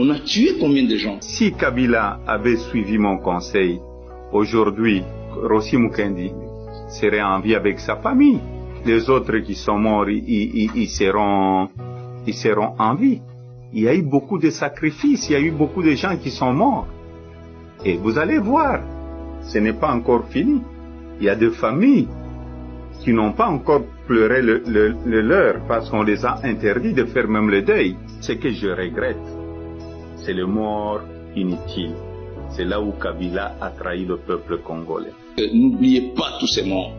On a tué combien de gens? Si Kabila avait suivi mon conseil, aujourd'hui, Rossi Mukendi serait en vie avec sa famille. Les autres qui sont morts, ils seront en vie. Il y a eu beaucoup de sacrifices, il y a eu beaucoup de gens qui sont morts. Et vous allez voir, ce n'est pas encore fini. Il y a des familles qui n'ont pas encore pleuré le leur parce qu'on les a interdits de faire même le deuil. Ce que je regrette, c'est le mort inutile. C'est là où Kabila a trahi le peuple congolais. N'oubliez pas tous ces morts.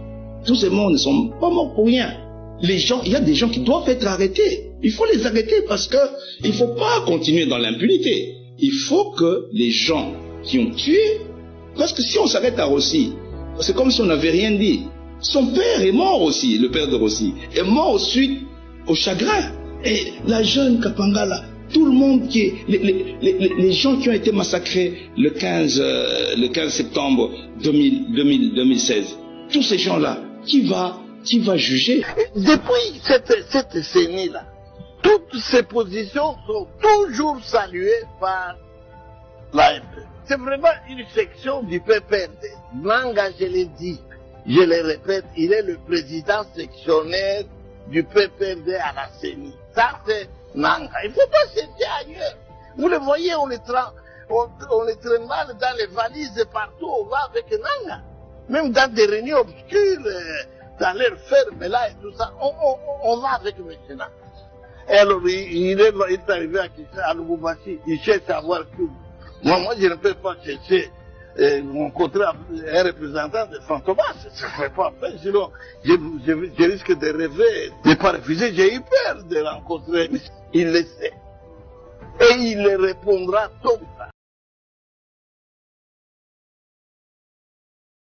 Tous ces morts ne sont pas morts pour rien. Les gens, il y a des gens qui doivent être arrêtés. Il faut les arrêter parce que il faut pas continuer dans l'impunité. Il faut que les gens qui ont tué, parce que si on s'arrête à Rossi, c'est comme si on n'avait rien dit. Son père est mort aussi, le père de Rossi, est mort suite au chagrin. Et la jeune Kapangala, tout le monde qui est, les gens qui ont été massacrés le 15 septembre 2016, tous ces gens-là, qui va juger? Depuis cette décennie-là, toutes ces positions sont toujours saluées par l'AMP. C'est vraiment une section du PPRD. Nanga, je l'ai dit, je le répète, il est le président sectionnaire du PPRD à la CENI. Ça, c'est Nanga. Il ne faut pas chercher ailleurs. Vous le voyez, on les trimballe dans les valises partout, on va avec Nanga. Même dans des réunions obscures, dans leur ferme là et tout ça, on va avec M. Nanga. Et alors, il est arrivé à Lubumbashi, il cherche à avoir tout. Moi, je ne peux pas chercher rencontrer un représentant de Fantomas. Ça ne fait pas peur, sinon je risque de rêver, de ne pas refuser. J'ai eu peur de rencontrer. Il le sait. Et il le répondra tôt